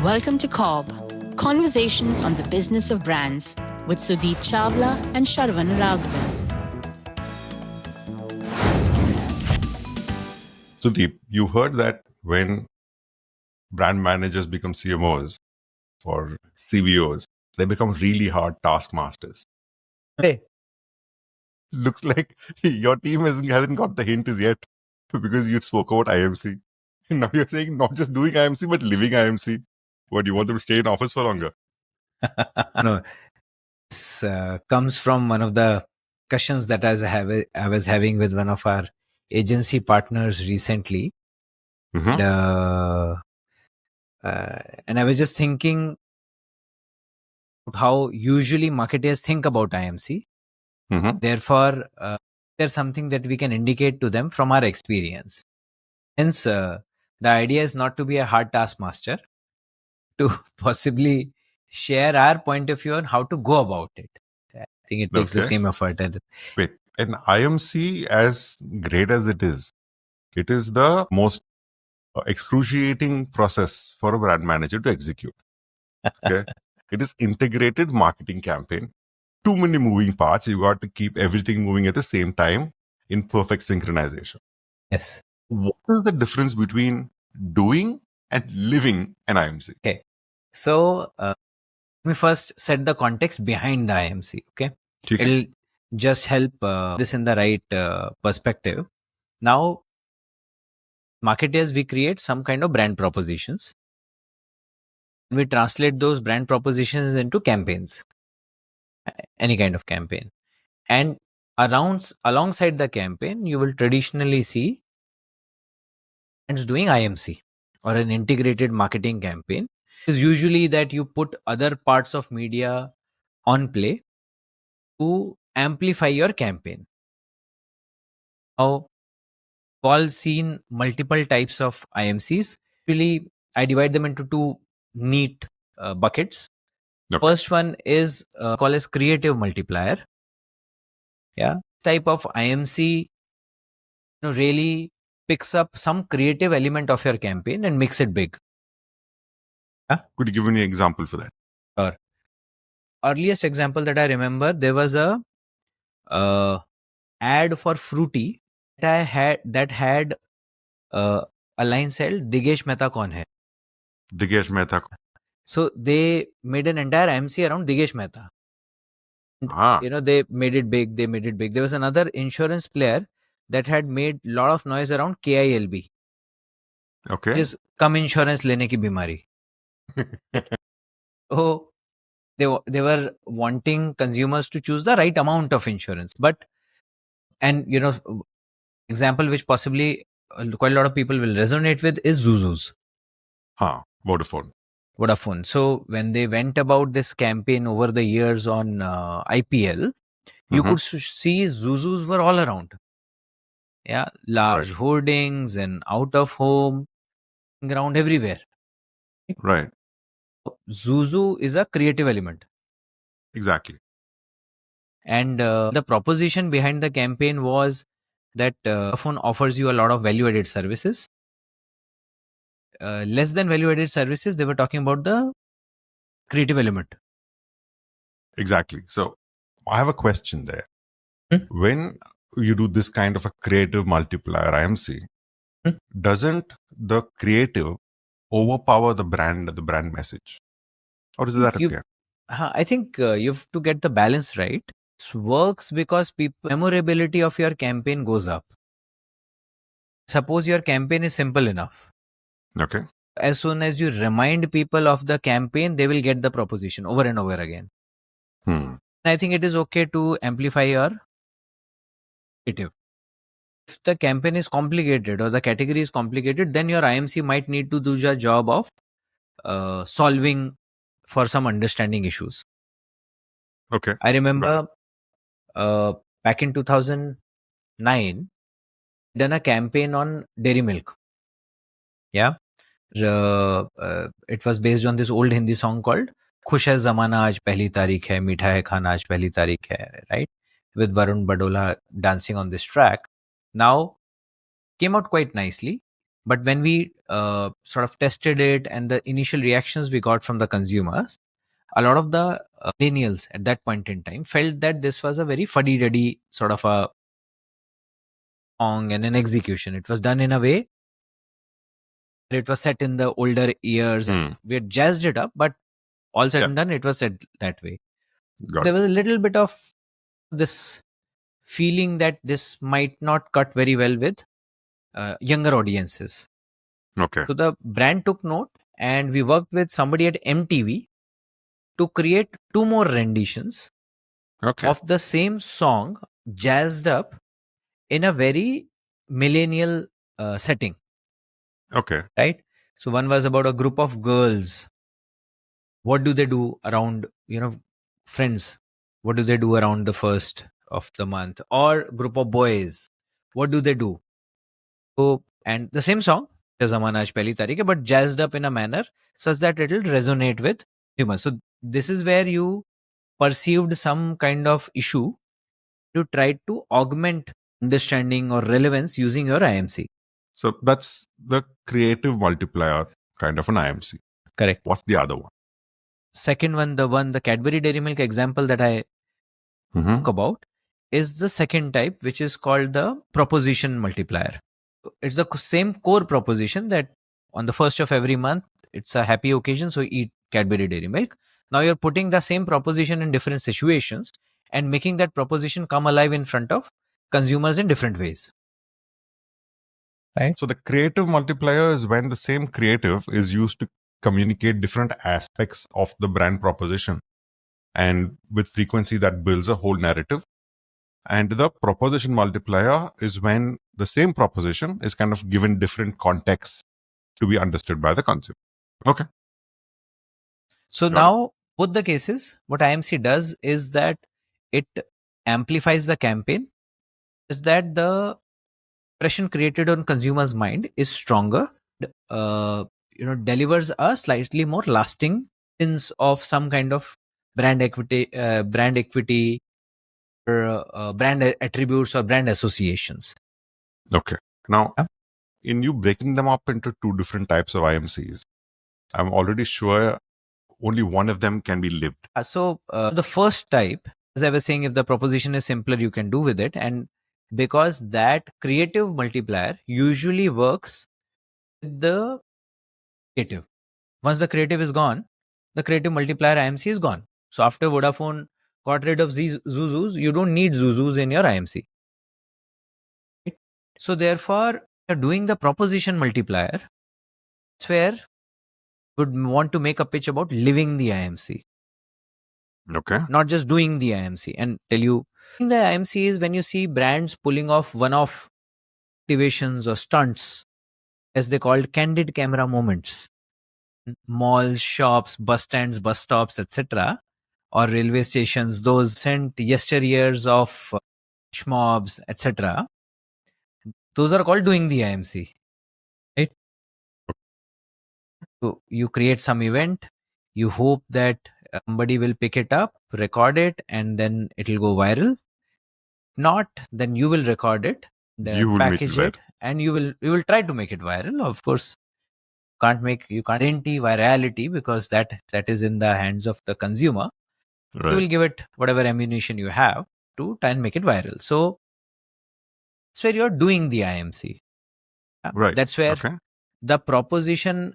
Welcome to CoBB, Conversations on the Business of Brands with Sudeep Chawla and Sharan Raghavan. Sudeep, you heard that when brand managers become CMOs or CVOs, they become really hard taskmasters. Hey, Looks like your team hasn't got the hint as yet because you spoke about IMC. Now you're saying not just doing IMC, but living IMC. What, do you want them to stay in office for longer? no, this comes from one of the discussions that I was having with one of our agency partners recently. Mhm. And I was just thinking how usually marketers think about IMC. Mhm. Therefore, there's something that we can indicate to them from our experience. Hence, the idea is not to be a hard taskmaster, to possibly share our point of view on how to go about it. I think it takes the Okay. same effort. Wait, an IMC, as great as it is the most excruciating process for a brand manager to execute. Okay. It is integrated marketing campaign. Too many moving parts. You got to keep everything moving at the same time in perfect synchronization. Yes. What is the difference between doing and living an IMC? Okay. So, let me first set the context behind the IMC. Okay. Okay. It'll just help this in the right perspective. Now, marketers, we create some kind of brand propositions. We translate those brand propositions into campaigns, any kind of campaign. And alongside the campaign, you will traditionally see brands doing IMC or an integrated marketing campaign. Is usually that you put other parts of media on play to amplify your campaign. Now, we've all seen multiple types of IMCs. Really, I divide them into two neat buckets. Okay. First one is called as creative multiplier. Yeah, type of IMC really picks up some creative element of your campaign and makes it big. Could you give me an example for that? Sure. Earliest example that I remember, there was a ad for Fruity that had a line said Digesh Mehta kaun hai. Digesh Mehta. So they made an entire IMC around Digesh Mehta. Ah. They made it big. There was another insurance player that had made a lot of noise around KILB. Okay. Which is kam insurance lene ki bimari. So they were wanting consumers to choose the right amount of insurance. But, and example which possibly quite a lot of people will resonate with is Zuzus. Vodafone. So when they went about this campaign over the years on IPL, you could see Zuzus were all around. Yeah, large hoardings and out of home, around everywhere. Right. Zuzu is a creative element. Exactly. And the proposition behind the campaign was that Vodafone offers you a lot of value-added services. Less than value-added services, they were talking about the creative element. Exactly. So I have a question there. When you do this kind of a creative multiplier IMC, doesn't the creative overpower the brand message? Or is that okay? I think you have to get the balance right. It works because memorability of your campaign goes up. Suppose your campaign is simple enough. Okay. As soon as you remind people of the campaign, they will get the proposition over and over again. I think it is okay to amplify your creative. If the campaign is complicated or the category is complicated, then your IMC might need to do your job of solving for some understanding issues. Okay. I remember back in 2009, done a campaign on dairy milk. Yeah. It was based on this old Hindi song called Khush hai zamana aaj pehli tarikh hai, meetha hai khana aaj pehli tarikh hai, right? With Varun Badola dancing on this track. Now, came out quite nicely. But when we sort of tested it and the initial reactions we got from the consumers, a lot of the millennials at that point in time felt that this was a very fuddy-duddy sort of a song and an execution. It was done in a way that it was set in the older years. Hmm. We had jazzed it up, but all said Yeah. and done, it was said that way. Got There it. was a little bit of this feeling that this might not cut very well with younger audiences. Okay. So the brand took note, and we worked with somebody at MTV to create 2 more renditions Okay. of the same song jazzed up in a very millennial setting, Okay. right? So one was about a group of girls. What do they do around, friends? What do they do around the first of the month? Or group of boys, what do they do? So, and the same song, Zamana Aaj Pehli Tarikh, but jazzed up in a manner such that it will resonate with humans. So this is where you perceived some kind of issue. You tried to augment understanding or relevance using your IMC. So that's the creative multiplier kind of an IMC. Correct. What's the other one? Second one, the Cadbury Dairy Milk example that I Mm-hmm. talk about, is the second type, which is called the proposition multiplier. It's the same core proposition that on the first of every month, it's a happy occasion, so eat Cadbury Dairy Milk. Now you're putting the same proposition in different situations and making that proposition come alive in front of consumers in different ways. Right? So the creative multiplier is when the same creative is used to communicate different aspects of the brand proposition. And with frequency, that builds a whole narrative. And the proposition multiplier is when the same proposition is kind of given different contexts to be understood by the consumer. Okay. So Got now, both the cases, what IMC does is that it amplifies the campaign, is that the impression created on consumers' mind is stronger, delivers a slightly more lasting sense of some kind of brand equity, or brand attributes or brand associations. Okay. Now, Yeah. in you breaking them up into two different types of IMCs, I'm already sure only one of them can be lived. So the first type, as I was saying, if the proposition is simpler, you can do with it. And because that creative multiplier usually works with the creative. Once the creative is gone, the creative multiplier IMC is gone. So after Vodafone got rid of these Zuzus, you don't need Zuzus in your IMC. Right? So therefore, you're doing the proposition multiplier. That's where you would want to make a pitch about living the IMC. Okay. Not just doing the IMC. And tell you, the IMC is when you see brands pulling off one-off activations or stunts, as they called candid camera moments. Malls, shops, bus stands, bus stops, etc., or railway stations, those sent yesteryears of mobs, etc. Those are called doing the IMC, right? So you create some event, you hope that somebody will pick it up, record it, and then it'll go viral. Not, then you will record it, You will make it package it, viral. and you will try to make it viral. Of course, you can't guarantee virality because that is in the hands of the consumer. You will Right. give it whatever ammunition you have to try and make it viral. So that's where you're doing the IMC. Yeah? Right. That's where Okay. the proposition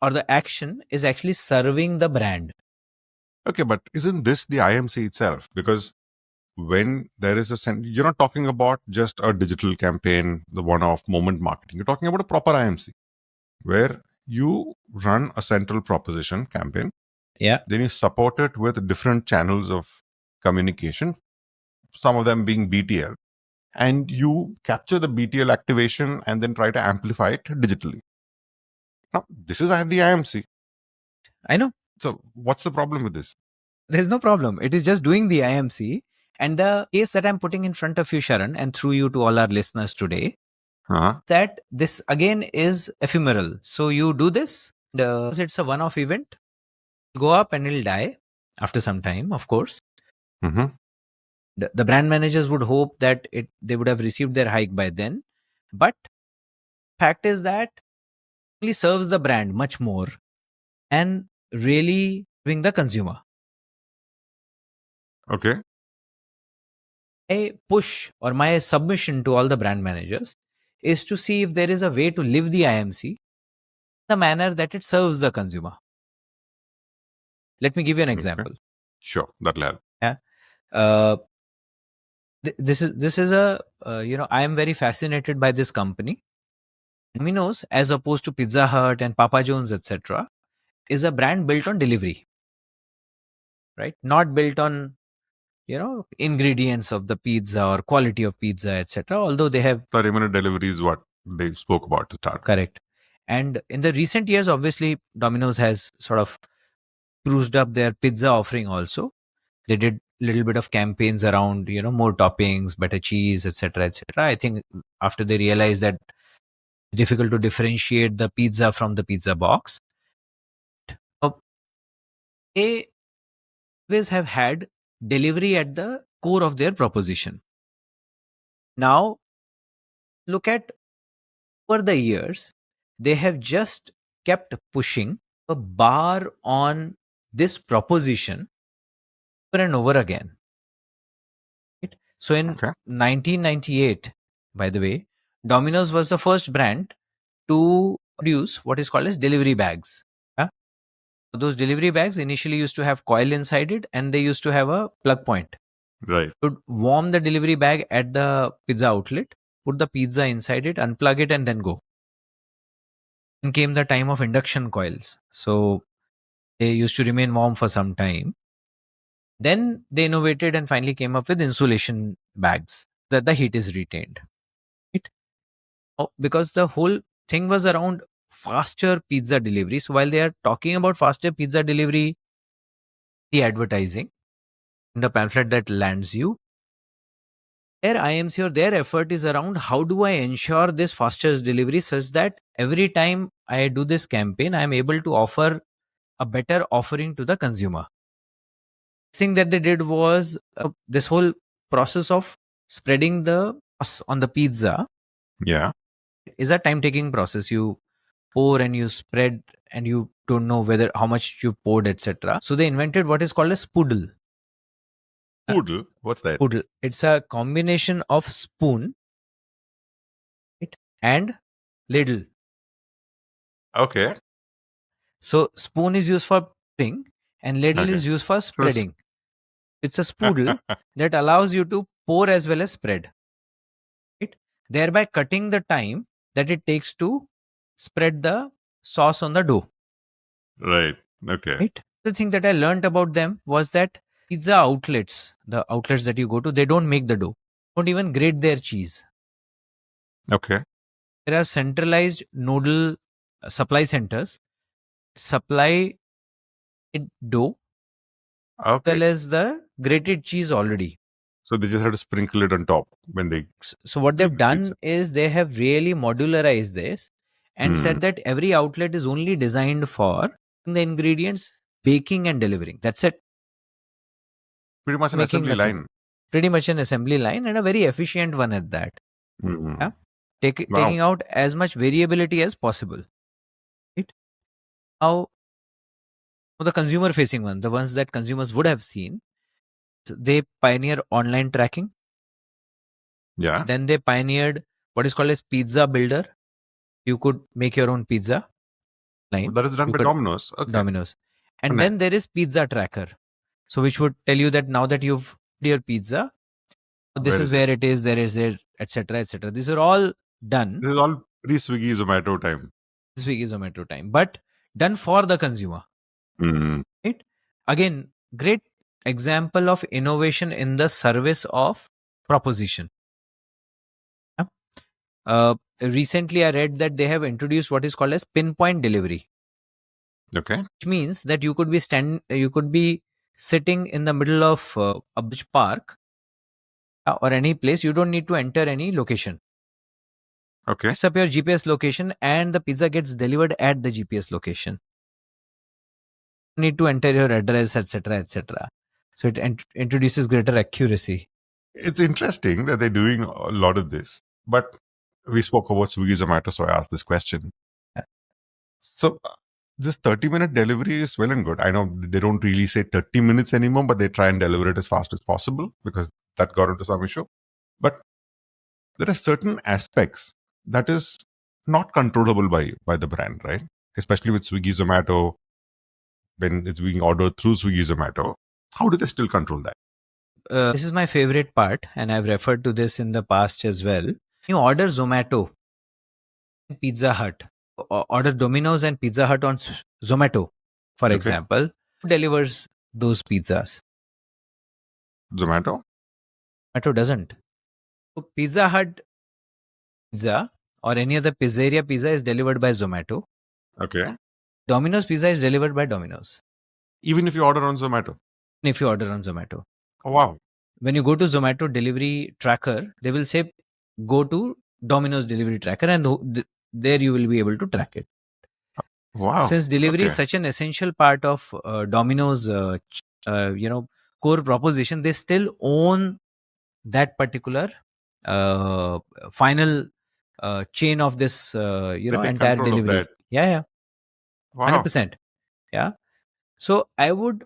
or the action is actually serving the brand. Okay, but isn't this the IMC itself? Because when there is you're not talking about just a digital campaign, the one-off moment marketing. You're talking about a proper IMC where you run a central proposition campaign. Yeah. Then you support it with different channels of communication, some of them being BTL. And you capture the BTL activation and then try to amplify it digitally. Now, this is the IMC. I know. So what's the problem with this? There's no problem. It is just doing the IMC. And the case that I'm putting in front of you, Sharan, and through you to all our listeners today, that this again is ephemeral. So you do this, it's a one-off event, go up and it'll die after some time, of course. Mm-hmm. The brand managers would hope that they would have received their hike by then. But Fact is that really serves the brand much more and really serving the consumer. Okay. My push or my submission to all the brand managers is to see if there is a way to live the IMC in the manner that it serves the consumer. Let me give you an example. Sure. That'll help. Yeah. This is a I am very fascinated by this company. Domino's, as opposed to Pizza Hut and Papa John's, etc., is a brand built on delivery, right? Not built on ingredients of the pizza or quality of pizza, etc. Although they have 30-minute delivery is what they spoke about to start. correct. And in the recent years, obviously, Domino's has sort of cruised up their pizza offering also. They did a little bit of campaigns around, more toppings, better cheese, etc., etc. I think after they realized that it's difficult to differentiate the pizza from the pizza box, they always have had delivery at the core of their proposition. Now, look at over the years, they have just kept pushing a bar on this proposition over and over again. Right? So in 1998, by the way, Domino's was the first brand to produce what is called as delivery bags. Those delivery bags initially used to have coil inside it, and they used to have a plug point. Right. You would warm the delivery bag at the pizza outlet, put the pizza inside it, unplug it, and then go. Then came the time of induction coils. So they used to remain warm for some time. Then they innovated and finally came up with insulation bags that the heat is retained. Right? Because the whole thing was around faster pizza delivery. So while they are talking about faster pizza delivery, the advertising in the pamphlet that lands you, their IMC or their effort is around how do I ensure this faster delivery such that every time I do this campaign, I am able to offer a better offering to the consumer. The thing that they did was this whole process of spreading the sauce on the pizza. Yeah. Is a time taking process. You pour and you spread and you don't know whether how much you poured, etc. So they invented what is called a spoodle. Poodle. What's that? Spoodle. It's a combination of spoon, right, and ladle. Okay. So spoon is used for pouring and ladle is used for spreading. It's a spoodle that allows you to pour as well as spread, right? Thereby cutting the time that it takes to spread the sauce on the dough. Right. Okay. Right. The thing that I learned about them was that pizza outlets, the outlets that you go to, they don't make the dough, don't even grate their cheese. Okay. There are centralized nodal supply centers, supply dough as well as the grated cheese already. So they just have to sprinkle it on top when they. So what they've done is they have really modularized this and said that every outlet is only designed for the ingredients, baking and delivering. That's it. Pretty much an assembly line. Pretty much an assembly line and a very efficient one at that. Yeah? Taking out as much variability as possible. Right? Now, the consumer facing one, the ones that consumers would have seen, they pioneer online tracking. Yeah. Then they pioneered what is called as pizza builder. You could make your own pizza line. That is done by Domino's. Okay. Domino's. And then there is pizza tracker. So which would tell you that now that you've your pizza, this is where it is, there is it, etc., etc. These are all done. This is all pre-Swiggy Zomato time. Swiggy Zomato time, but done for the consumer. Right? Again, great example of innovation in the service of proposition. Recently, I read that they have introduced what is called as pinpoint delivery. Okay. Which means that you could be sitting in the middle of a beach park or any place. You don't need to enter any location. Okay. Set up your GPS location and the pizza gets delivered at the GPS location. You need to enter your address, etc., etc. So it introduces greater accuracy. It's interesting that they're doing a lot of this, but we spoke about Swiggy Zomato, so I asked this question. Yeah. So this 30-minute delivery is well and good. I know they don't really say 30 minutes anymore, but they try and deliver it as fast as possible because that got into some issue. But there are certain aspects that is not controllable by the brand, right? Especially with Swiggy Zomato, when it's being ordered through Swiggy Zomato. How do they still control that? This is my favorite part, and I've referred to this in the past as well. You order Zomato, Pizza Hut, order Domino's and Pizza Hut on Zomato, for Okay. example, who delivers those pizzas? Zomato? Zomato doesn't. So Pizza Hut pizza or any other pizzeria pizza is delivered by Zomato. Okay. Domino's pizza is delivered by Domino's. Even if you order on Zomato. If you order on Zomato. Oh, wow. When you go to Zomato delivery tracker, they will say go to Domino's delivery tracker, and there you will be able to track it. Wow. Since delivery is Okay. such an essential part of Domino's, core proposition, they still own that particular final chain of this, They take entire control of delivery. that. Yeah, Wow. 100%. Yeah. So I would,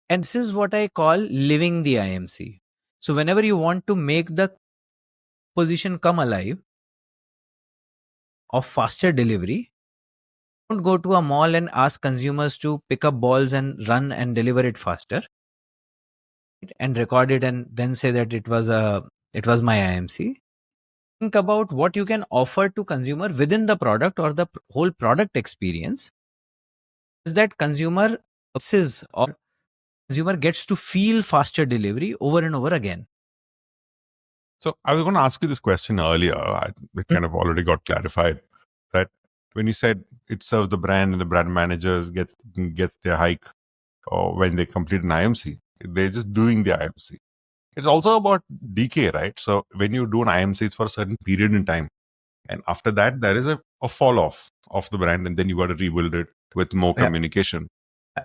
and this is what I call living the IMC. So whenever you want to make the position come alive of faster delivery, don't go to a mall and ask consumers to pick up balls and run and deliver it faster and record it and then say that it was my IMC. Think about what you can offer to consumer within the product or the whole product experience. Is that consumer access or consumer gets to feel faster delivery over and over again. So I was going to ask you this question earlier. It kind of already got clarified that when you said it serves the brand and the brand managers gets their hike or when they complete an IMC, they're just doing the IMC. It's also about decay, right? So when you do an IMC, it's for a certain period in time. And after that, there is a fall off of the brand, and then you got to rebuild it with more communication.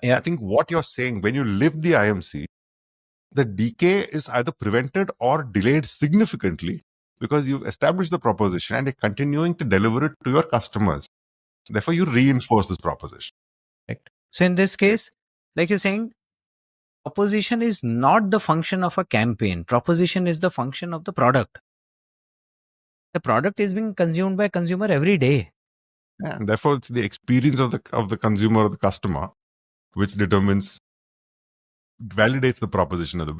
Yeah. I think what you're saying, when you live the IMC, the decay is either prevented or delayed significantly because you've established the proposition and you're continuing to deliver it to your customers. Therefore, you reinforce this proposition. Correct. So in this case, like you're saying, proposition is not the function of a campaign. Proposition is the function of the product. The product is being consumed by consumer every day. Yeah, and therefore, it's the experience of the consumer or the customer which validates the proposition of the.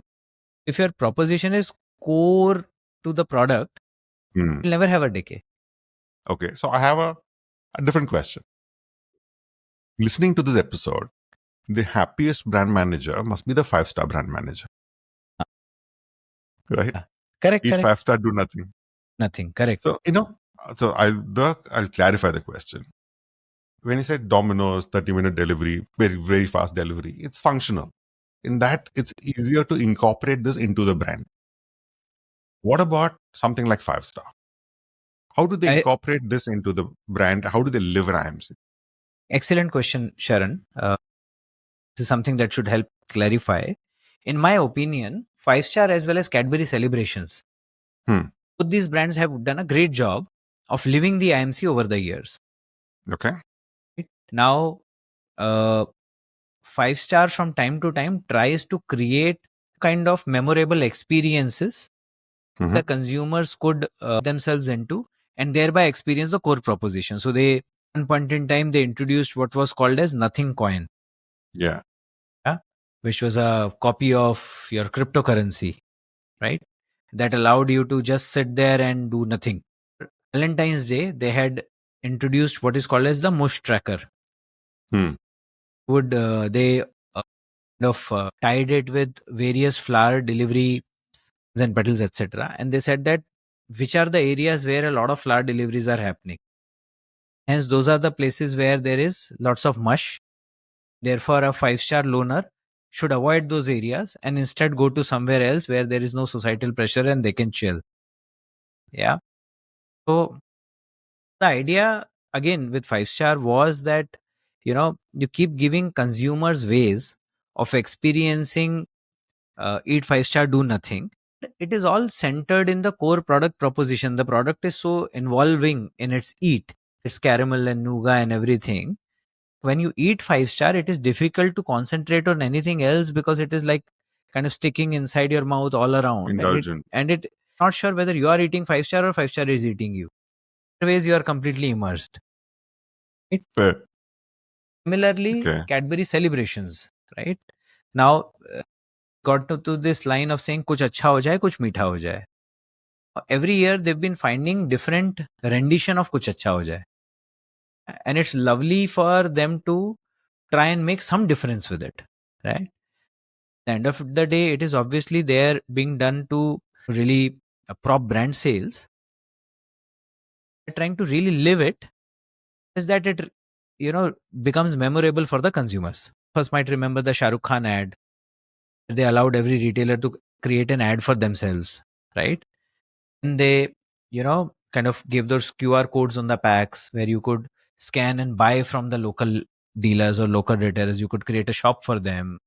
If your proposition is core to the product, you'll never have a decay. Okay, so I have a different question. Listening to this episode, the happiest brand manager must be the 5-star brand manager. Right? Correct. Each 5-star do nothing. Nothing. Correct. So, I'll clarify the question. When you said Domino's 30-minute delivery, very, very fast delivery, it's functional. In that, it's easier to incorporate this into the brand. What about something like 5-star? How do they incorporate this into the brand? How do they live an IMC? Excellent question, Sharan. This is something that should help clarify. In my opinion, 5-star as well as Cadbury celebrations, both these brands have done a great job of living the IMC over the years. Okay. Now, 5-star from time to time tries to create kind of memorable experiences the consumers could themselves into and thereby experience the core proposition. So they, at one point in time, they introduced what was called as nothing coin. Yeah. Which was a copy of your cryptocurrency, right? That allowed you to just sit there and do nothing. Valentine's Day, they had introduced what is called as the mush tracker. They tied it with various flower delivery and petals, etc. And they said that which are the areas where a lot of flower deliveries are happening. Hence, those are the places where there is lots of mush. Therefore, a 5-star loaner should avoid those areas and instead go to somewhere else where there is no societal pressure and they can chill. Yeah. So the idea again with 5-star was that, you keep giving consumers ways of experiencing eat 5-star, do nothing. It is all centered in the core product proposition. The product is so involving in its eat. It's caramel and nougat and everything. When you eat 5-star, it is difficult to concentrate on anything else because it is like kind of sticking inside your mouth all around. Indulgent. And it not sure whether you are eating 5-star or 5-star is eating you. Otherwise, you are completely immersed. Fair. Similarly, Okay. Cadbury celebrations, right? Now, got to this line of saying, kuch acha ho jaye, kuch meetha ho jaye. Every year, they've been finding different rendition of kuch acha ho jaye. And it's lovely for them to try and make some difference with it, right? At the end of the day, it is obviously there being done to really prop brand sales. They're trying to really live it, is that it becomes memorable for the consumers. First might remember the Shah Rukh Khan ad. They allowed every retailer to create an ad for themselves, right? And they kind of gave those QR codes on the packs where you could scan and buy from the local dealers or local retailers. You could create a shop for them.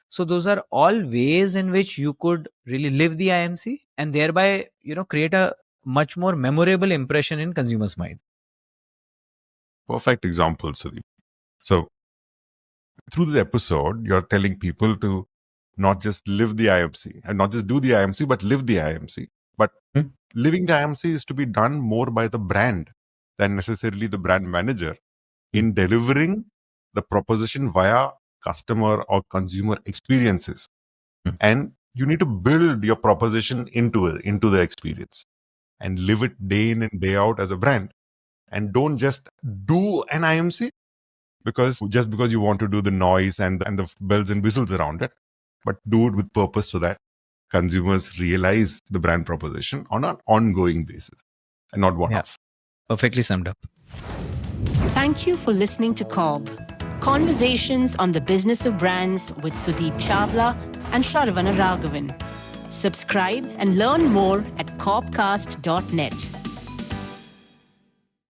So those are all ways in which you could really live the IMC and thereby create a much more memorable impression in consumers' mind. Perfect example, Sudeep. So, through this episode, you're telling people to not just live the IMC and not just do the IMC, but live the IMC. But living the IMC is to be done more by the brand than necessarily the brand manager in delivering the proposition via customer or consumer experiences. And you need to build your proposition into the experience and live it day in and day out as a brand. And don't just do an IMC because you want to do the noise and the bells and whistles around it, but do it with purpose so that consumers realize the brand proposition on an ongoing basis and not one-off. Perfectly summed up. Thank you for listening to CoBB, Conversations on the Business of Brands with Sudeep Chawla and Sharan Raghavan. Subscribe and learn more at cobcast.net.